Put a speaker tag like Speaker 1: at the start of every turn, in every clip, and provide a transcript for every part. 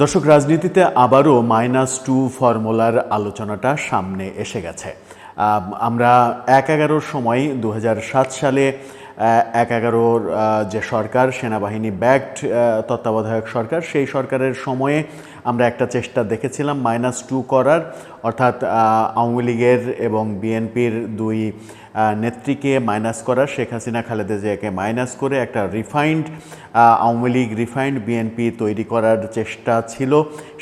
Speaker 1: দর্শক, রাজনীতিতে আবারও -2 ফর্মুলার আলোচনাটা সামনে এসে গেছে। আমরা ১/১১-র সময় ২০০৭ সালে ১/১১-র যে সরকার, সেনাবাহিনী ব্যাকড তত্ত্বাবধায়ক সরকার, সেই সরকারের সময়ে আমরা একটা চেষ্টা দেখেছিলাম -2 করার, অর্থাৎ আওয়ামী লীগের এবং বিএনপির দুই নেত্রীকে মাইনাস করার, শেখ হাসিনা খালেদা জিয়াকে মাইনাস করে একটা refined Awami League, refined BNP তৈরি করার চেষ্টা ছিল।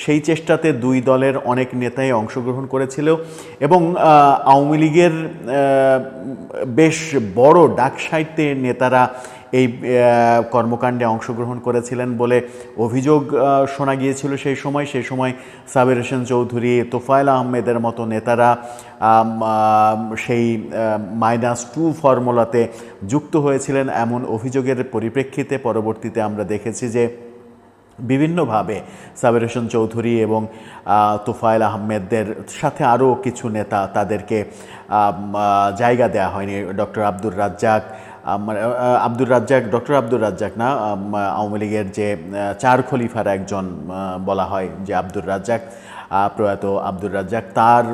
Speaker 1: সেই চেষ্টাতে দুই দলের অনেক নেতাই অংশগ্রহণ করেছিল এবং আওয়ামী লীগের বেশ বড় ডাকসাহিত্যের নেতারা এই কর্মকাণ্ডে অংশগ্রহণ করেছিলেন বলে অভিযোগ শোনা গিয়েছিল। সেই সময় সাবের হোসেন চৌধুরী, তোফায়েল আহমেদের মতো নেতারা সেই -2 ফর্মুলাতে যুক্ত হয়েছিলেন। এমন অভিযোগের পরিপ্রেক্ষিতে পরবর্তীতে আমরা দেখেছি যে বিভিন্নভাবে সাবের হোসেন চৌধুরী এবং তোফায়েল আহমেদদের সাথে আরও কিছু নেতা, তাদেরকে জায়গা দেওয়া হয়নি। ডক্টর আব্দুর রাজ্জাক না, আওয়ামী লীগের যে চার খলিফার একজন বলা হয় যে আব্দুর রাজ্জাক, প্রয়াত আব্দুর রাজ্জাক, তার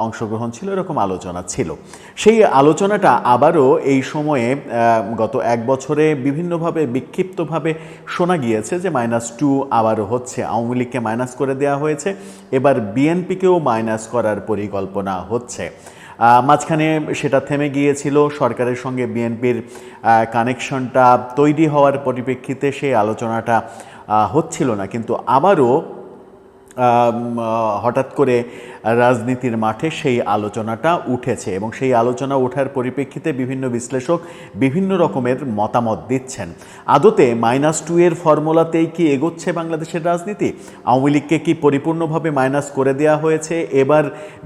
Speaker 1: অংশগ্রহণ ছিল, এরকম আলোচনা ছিল। সেই আলোচনাটা আবারও এই সময়ে গত এক বছরে বিভিন্নভাবে বিক্ষিপ্তভাবে শোনা গিয়েছে যে -2 আবারও হচ্ছে। আওয়ামী লীগকে মাইনাস করে দেওয়া হয়েছে, এবার বিএনপিকেও মাইনাস করার পরিকল্পনা হচ্ছে। মাঝখানে সেটা থেমে গিয়েছিল, সরকারের সঙ্গে বিএনপির কানেকশনটা তৈরি হওয়ার পরিপ্রেক্ষিতে সেই আলোচনাটা হচ্ছিল না, কিন্তু আবারও হঠাৎ করে রাজনীতির মাঠে সেই আলোচনাটা উঠেছে এবং সেই আলোচনা ওঠার পরিপ্রেক্ষিতে বিভিন্ন বিশ্লেষক বিভিন্ন রকমের মতামত দিচ্ছেন। আদতে -2 এর ফর্মুলাতেই কি এগোচ্ছে বাংলাদেশের রাজনীতি? আওয়ামী লীগকে কি পরিপূর্ণভাবে মাইনাস করে দেওয়া হয়েছে? এবার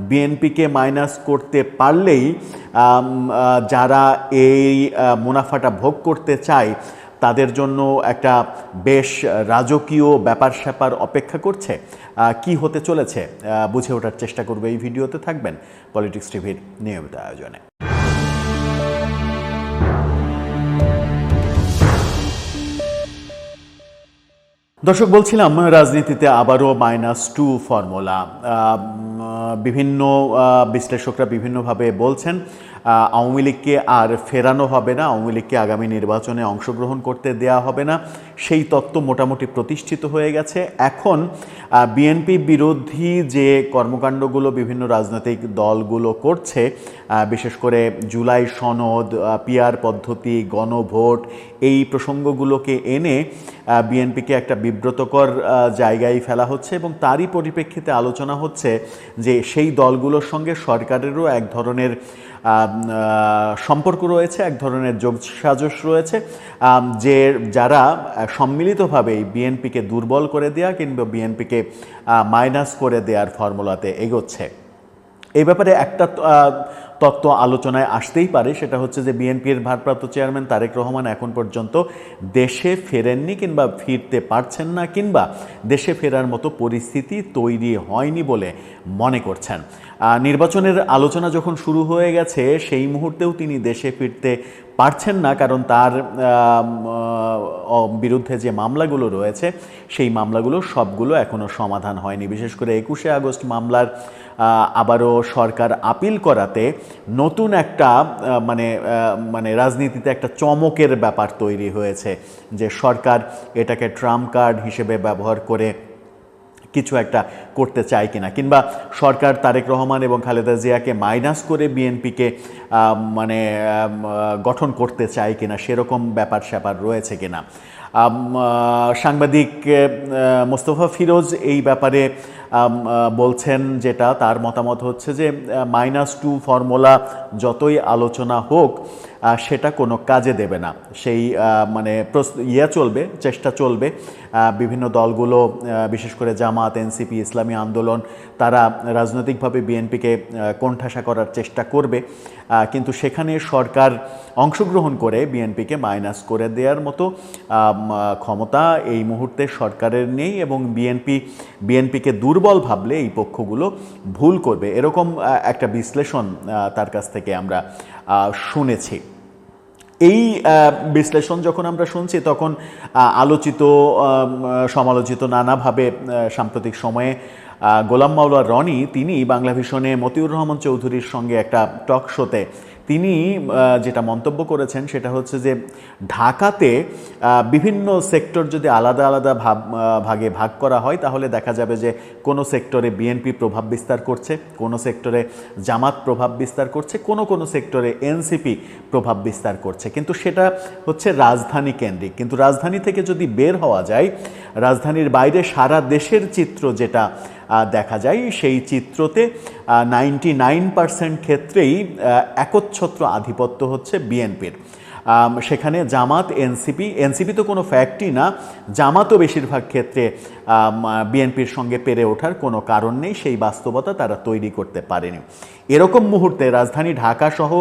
Speaker 1: বিএনপিকে মাইনাস করতে পারলেই যারা এই মুনাফাটা ভোগ করতে চায় তাদের জন্য একটা বেশ রাজকীয় ব্যাপার স্যাপার অপেক্ষা করছে। কি হতে চলেছে বুঝে ওঠার চেষ্টা করবে এই ভিডিওতে। থাকবেন পলিটিক্স টিভির নিয়মিত আয়োজনে। দর্শক, বলছিলাম রাজনীতিতে আবারও -2 ফর্মুলা। বিভিন্ন বিশ্লেষকরা বিভিন্নভাবে বলছেন আওয়ামী লীগকে আর ফেরানো হবে না, আওয়ামী লীগকে আগামী নির্বাচনে অংশগ্রহণ করতে দেয়া হবে না, সেই তত্ত্ব মোটামুটি প্রতিষ্ঠিত হয়ে গেছে। এখন বিএনপি বিরোধী যে কর্মকাণ্ডগুলো বিভিন্ন রাজনৈতিক দলগুলো করছে, বিশেষ করে জুলাই সনদ, পিআর পদ্ধতি, গণভোট, এই প্রসঙ্গগুলোকে এনে বিএনপিকে একটা বিব্রতকর জায়গায় ফেলা হচ্ছে এবং তারই পরিপ্রেক্ষিতে আলোচনা হচ্ছে যে সেই দলগুলোর সঙ্গে সরকারেরও এক ধরনের সম্পর্ক রয়েছে, এক ধরনের যোগসাজশ রয়েছে, যে যারা সম্মিলিতভাবে বিএনপিকে দুর্বল করে দেয়া কিংবা বিএনপিকে মাইনাস করে দেওয়ার ফর্মুলাতে এগোচ্ছে। এই ব্যাপারে একটা তত্ত্ব আলোচনায় আসতেই পারে, সেটা হচ্ছে যে বিএনপির ভারপ্রাপ্ত চেয়ারম্যান তারেক রহমান এখন পর্যন্ত দেশে ফেরেননি কিংবা ফিরতে পারছেন না, কিংবা দেশে ফেরার মতো পরিস্থিতি তৈরি হয়নি বলে মনে করছেন। নির্বাচনের আলোচনা যখন শুরু হয়ে গেছে সেই মুহূর্তেও তিনি দেশে ফিরতে পারছেন না, কারণ তার বিরুদ্ধে যে মামলাগুলো রয়েছে সেই মামলাগুলো সবগুলো এখনও সমাধান হয়নি। বিশেষ করে 21শে আগস্ট মামলার আবারও সরকার আপিল করাতে নতুন একটা মানে রাজনীতিতে একটা চমকের ব্যাপার তৈরি হয়েছে যে সরকার এটাকে ট্রাম্প কার্ড হিসেবে ব্যবহার করে কিছু একটা করতে চায় কিনা, কিংবা সরকার তারেক রহমান এবং খালেদা জিয়াকে মাইনাস করে বিএনপিকে গঠন করতে চায় কিনা, সেরকম ব্যাপার স্যাপার রয়েছে কিনা। সাংবাদিক মোস্তফা ফিরোজ এই ব্যাপারে বলছেন, যেটা তার মতামত হচ্ছে যে -2 ফর্মুলা যতই আলোচনা হোক সেটা কোনো কাজে দেবে না। সেই চেষ্টা চলবে বিভিন্ন দলগুলো, বিশেষ করে জামাত, এনসিপি, ইসলামী আন্দোলন, তারা রাজনৈতিকভাবে বিএনপিকে কোণঠাসা করার চেষ্টা করবে, কিন্তু সেখানে সরকার অংশগ্রহণ করে বিএনপিকে মাইনাস করে দেওয়ার মতো ক্ষমতা এই মুহূর্তে সরকারের নেই এবং বিএনপিকে দুর্বল ভাবলে এই পক্ষগুলো ভুল করবে, এরকম একটা বিশ্লেষণ তার কাছ থেকে আমরা শুনেছি। এই বিশ্লেষণ যখন আমরা শুনছি তখন আলোচিত সমালোচিত নানাভাবে সাম্প্রতিক সময়ে গোলাম মাওলা রনি তিনি বাংলাভিশনে মতিউর রহমান চৌধুরীর সঙ্গে একটা টক শোতে তিনি যেটা মন্তব্য করেছেন সেটা হচ্ছে যে ঢাকাতে বিভিন্ন সেক্টর যদি আলাদা আলাদা ভাগে ভাগ করা হয় তাহলে দেখা যাবে যে কোনো সেক্টরে বিএনপি প্রভাব বিস্তার করছে, কোনো সেক্টরে জামাত প্রভাব বিস্তার করছে, কোনো সেক্টরে এনসিপি প্রভাব বিস্তার করছে, কিন্তু সেটা হচ্ছে রাজধানী কেন্দ্রিক। কিন্তু রাজধানী থেকে যদি বের হওয়া যায়, রাজধানীর বাইরে সারা দেশের চিত্র যেটা দেখা যায় সেই চিত্রতে 99% ক্ষেত্রেই একচ্ছত্র আধিপত্য হচ্ছে বিএনপির। সেখানে জামাত এনসিপি তো কোনো ফ্যাক্টই না, জামাতও বেশিরভাগ ক্ষেত্রে বিএনপির সঙ্গে পেরে ওঠার কোনো কারণ নেই, সেই বাস্তবতা তারা তৈরি করতে পারেনি। এরকম মুহূর্তে রাজধানী ঢাকা সহ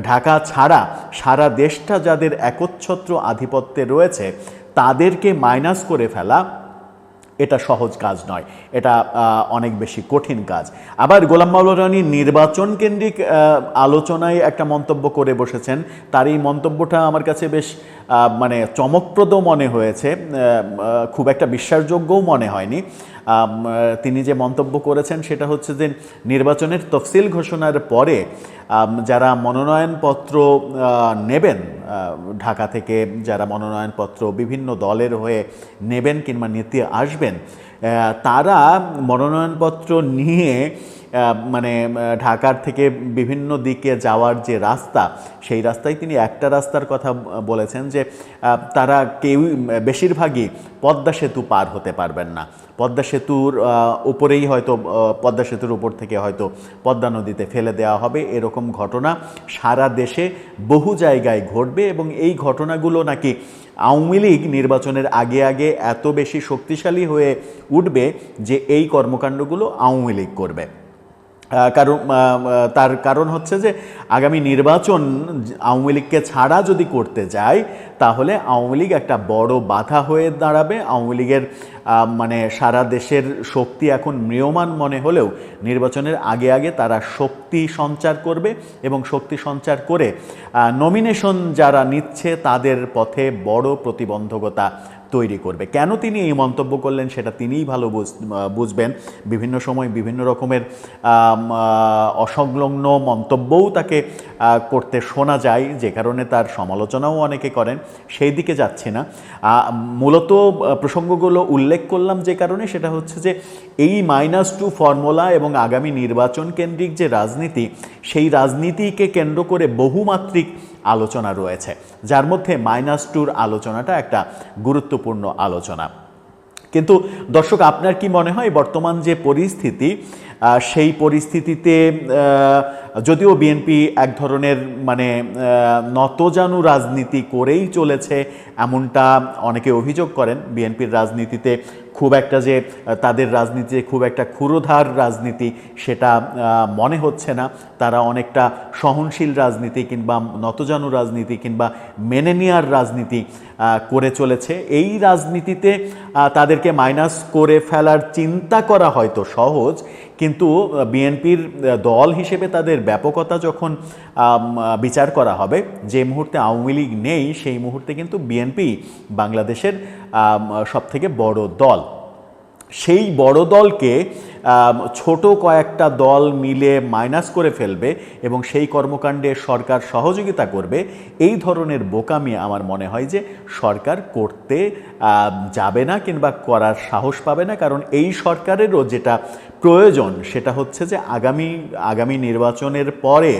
Speaker 1: ঢাকা ছাড়া সারা দেশটা যাদের একচ্ছত্র আধিপত্যে রয়েছে তাদেরকে মাইনাস করে ফেলা এটা সহজ কাজ নয়, এটা অনেক বেশি কঠিন কাজ। আবার গোলাম মাওলা রনি নির্বাচন কেন্দ্রিক আলোচনায় একটা মন্তব্য করে বসেছেন, তার এই মন্তব্যটা আমার কাছে বেশ মানে চমকপ্রদ মনে হয়েছে, খুব একটা বিশ্বাসযোগ্যও মনে হয়নি। তিনি যে মন্তব্য করেছেন সেটা হচ্ছে যে নির্বাচনের তফসিল ঘোষণার পরে যারা মনোনয়নপত্র নেবেন, ঢাকা থেকে যারা মনোনয়নপত্র বিভিন্ন দলের হয়ে নেবেন কিংবা নিতে আসবেন, তারা মনোনয়নপত্র নিয়ে মানে ঢাকার থেকে বিভিন্ন দিকে যাওয়ার যে রাস্তা, সেই রাস্তায় তিনি একটা রাস্তার কথা বলেছেন যে তারা বেশিরভাগই পদ্মা সেতু পার হতে পারবেন না, পদ্মা সেতুর উপরেই হয়তো পদ্মা সেতুর উপর থেকে হয়তো পদ্মা নদীতে ফেলে দেওয়া হবে। এরকম ঘটনা সারা দেশে বহু জায়গায় ঘটবে এবং এই ঘটনাগুলো নাকি আওয়ামী লীগ নির্বাচনের আগে আগে এত বেশি শক্তিশালী হয়ে উঠবে যে এই কর্মকাণ্ডগুলো আওয়ামী লীগ করবে। তার কারণ হচ্ছে যে আগামী নির্বাচন আওয়ামী লীগকে ছাড়া যদি করতে যায় তাহলে আওয়ামী লীগ একটা বড় বাধা হয়ে দাঁড়াবে। আওয়ামী লীগের মানে সারা দেশের শক্তি এখন ম্রিয়মাণ মনে হলেও নির্বাচনের আগে আগে তারা শক্তি সঞ্চার করবে এবং শক্তি সঞ্চার করে নমিনেশন যারা নিচ্ছে তাদের পথে বড় প্রতিবন্ধকতা তৈরি করবে। কেন তিনি এই মন্তব্য করলেন সেটা তিনিই ভালো বুঝবেন। বিভিন্ন সময় বিভিন্ন রকমের অসংলগ্ন মন্তব্যও তাকে করতে শোনা যায়, যে কারণে তার সমালোচনাও অনেকে করেন, সেই দিকে যাচ্ছে না। মূলত প্রসঙ্গগুলো উল্লেখ করলাম যে কারণে, সেটা হচ্ছে যে এই -2 ফর্মুলা এবং আগামী নির্বাচন কেন্দ্রিক যে রাজনীতি, সেই রাজনীতিকে কেন্দ্র করে বহুমাত্রিক আলোচনা রয়েছে, যার মধ্যে -2 আলোচনাটা একটা গুরুত্বপূর্ণ আলোচনা। কিন্তু দর্শক, আপনার কি মনে হয় বর্তমান যে পরিস্থিতি, সেই পরিস্থিতিতে যদিও বিএনপি এক ধরনের মানে নতজানু রাজনীতি করেই চলেছে এমনটা অনেকে অভিযোগ করেন, বিএনপির রাজনীতিতে খুব একটা যে তাদের রাজনীতিতে খুব একটা ক্ষুরোধার রাজনীতি সেটা মনে হচ্ছে না, তারা অনেকটা সহনশীল রাজনীতি কিংবা নতজানু রাজনীতি কিংবা মেনে নেওয়ার রাজনীতি করে চলেছে। এই রাজনীতিতে তাদেরকে মাইনাস করে ফেলার চিন্তা করা হয়তো সহজ, কিন্তু বিএনপির দল হিসেবে তাদের ব্যাপকতা যখন বিচার করা হবে, যে মুহূর্তে আওয়ামী লীগ নেই সেই মুহূর্তে কিন্তু বিএনপি বাংলাদেশের সবথেকে বড় দল। সেই বড় দলকে ছোট কয়েকটা দল মিলে মাইনাস করে ফেলবে এবং সেই কর্মকাণ্ডে সরকার সহযোগিতা করবে, এই ধরনের বোকামি আমার মনে হয় যে সরকার করতে যাবে না কিংবা করার সাহস পাবে না। কারণ এই সরকারেরও যেটা প্রয়োজন সেটা হচ্ছে যে আগামী নির্বাচনের পরে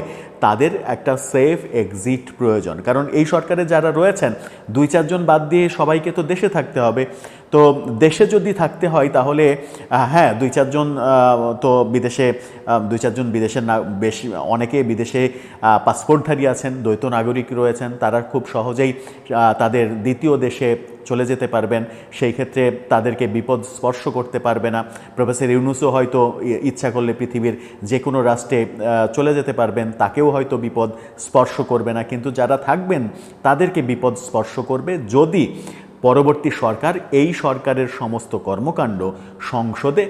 Speaker 1: তাদের একটা সেফ এক্সিট প্রয়োজন। কারণ এই সরকারে যারা রয়েছেন 2-4 জন বাদ দিয়ে সবাইকে তো দেশে থাকতে হবে। তো দেশে যদি থাকতে হয় তাহলে হ্যাঁ 2-4 জন তো বিদেশে, 2-4 জন বিদেশের না বেশি, অনেকে বিদেশে পাসপোর্টধারী আছেন, দ্বৈত নাগরিক রয়েছেন, তারা খুব সহজেই তাদের দ্বিতীয় দেশে চলে যেতে পারবেন। সেই ক্ষেত্রে তাদেরকে বিপদ স্পর্শ করতে পারবে না। প্রফেসর ইউনূসও হয়তো ইচ্ছা করলে পৃথিবীর যে কোনো রাষ্ট্রে চলে যেতে পারবেন, তাকেও হয়তো বিপদ স্পর্শ করবে না। কিন্তু যারা থাকবেন তাদেরকে বিপদ স্পর্শ করবে যদি পরবর্তী সরকার এই সরকারের সমস্ত কর্মকাণ্ড সংসদে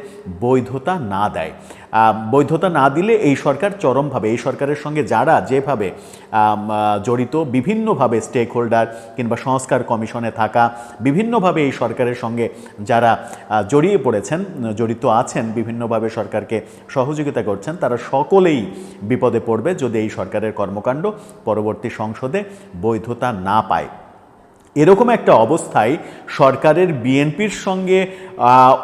Speaker 1: বৈধতা না দেয়। বৈধতা না দিলে এই সরকার চরমভাবে, এই সরকারের সঙ্গে যারা যেভাবে জড়িত, বিভিন্নভাবে স্টেক হোল্ডার কিংবা সংস্কার কমিশনে থাকা, বিভিন্নভাবে এই সরকারের সঙ্গে যারা জড়িয়ে পড়েছেন, জড়িত আছেন, বিভিন্নভাবে সরকারকে সহযোগিতা করছেন, তারা সকলেই বিপদে পড়বে যদি এই সরকারের কর্মকাণ্ড পরবর্তী সংসদে বৈধতা না পায়। এরকম একটা অবস্থায় সরকারের বিএনপির সঙ্গে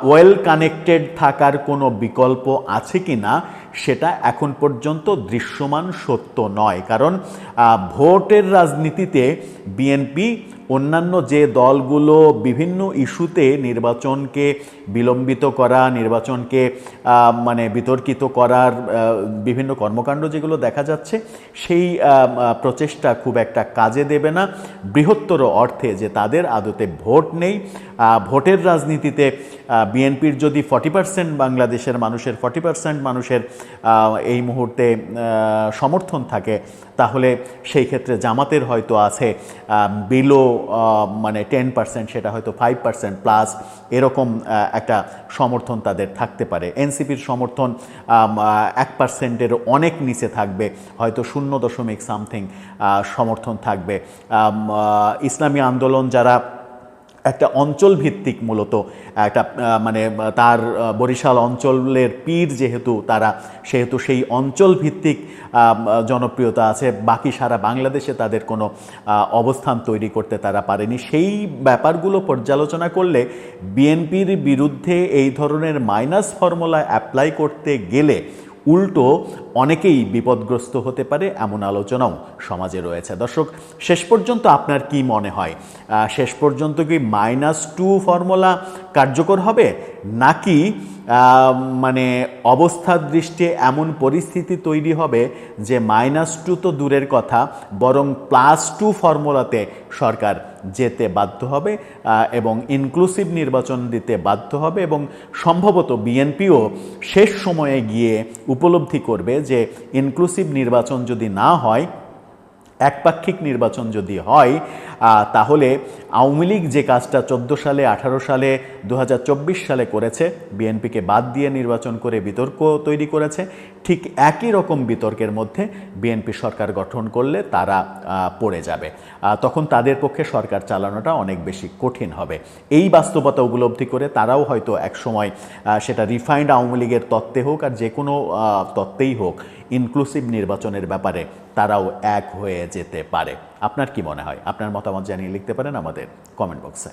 Speaker 1: ওয়েল কানেক্টেড থাকার কোনো বিকল্প আছে কি না সেটা এখন পর্যন্ত দৃশ্যমান সত্য নয়। কারণ ভোটের রাজনীতিতে বিএনপি অন্যান্য যে দলগুলো বিভিন্ন ইস্যুতে নির্বাচনকে বিলম্বিত করা, নির্বাচনকে মানে বিতর্কিত করার বিভিন্ন কর্মকাণ্ড যেগুলো দেখা যাচ্ছে, সেই প্রচেষ্টা খুব একটা কাজে দেবে না বৃহত্তর অর্থে, যে তাদের আদতে ভোট নেই। ভোটের রাজনীতিতে বিএনপির যদি 40% বাংলাদেশের মানুষের 40% মানুষের এই মুহূর্তে সমর্থন থাকে, তাহলে সেই ক্ষেত্রে জামাতের হয়তো আছে বিলো মানে 10%, সেটা হয়তো 5% প্লাস এরকম একটা সমর্থন তাদের থাকতে পারে। এনসিপির সমর্থন 1%-এর অনেক নিচে থাকবে, হয়তো 0.something সমর্থন থাকবে। ইসলামী আন্দোলন যারা একটা অঞ্চল ভিত্তিক, মূলত একটা মানে তার বরিশাল অঞ্চলের পীর যেহেতু তারা, সেহেতু সেই অঞ্চল ভিত্তিক জনপ্রিয়তা আছে, বাকি সারা বাংলাদেশে তাদের কোনো অবস্থান তৈরি করতে তারা পারেনি। সেই ব্যাপারগুলো পর্যালোচনা করলে বিএনপির বিরুদ্ধে এই ধরনের মাইনাস ফর্মুলা অ্যাপ্লাই করতে গেলে উল্টো অনেকেই বিপদগ্রস্ত হতে পারে, এমন আলোচনাও সমাজে রয়েছে। দর্শক, শেষ পর্যন্ত আপনার কি মনে হয়? শেষ পর্যন্ত কি -2 ফর্মুলা কার্যকর হবে, নাকি মানে অবস্থার দৃষ্টি এমন পরিস্থিতি তৈরি হবে যে -2 তো দূরের কথা, বরং +2 ফর্মুলাতে সরকার যেতে বাধ্য হবে এবং ইনক্লুসিভ নির্বাচন দিতে বাধ্য হবে? এবং সম্ভবত বিএনপিও শেষ সময়ে গিয়ে উপলব্ধি করবে যে ইনক্লুসিভ নির্বাচন যদি না হয়, একপাক্ষিক নির্বাচন যদি হয়, তাহলে আওয়ামী লীগ যে কাজটা 14 সালে, 18 সালে, 2024 সালে করেছে, বিএনপিকে বাদ দিয়ে নির্বাচন করে বিতর্ক তৈরি করেছে, ঠিক একই রকম বিতর্কের মধ্যে বিএনপি সরকার গঠন করলে তারা পড়ে যাবে। তখন তাদের পক্ষে সরকার চালানোটা অনেক বেশি কঠিন হবে। এই বাস্তবতা উপলব্ধি করে তারাও হয়তো একসময়, সেটা রিফাইন্ড আওয়ামী লীগের তত্ত্বে হোক আর যে কোনো তত্ত্বেই হোক, ইনক্লুসিভ নির্বাচনের ব্যাপারে তারাও এক হয়ে যেতে পারে। আপনার কি মনে হয়? আপনার মতামত জানিয়ে লিখতে পারেন আমাদের কমেন্ট বক্সে।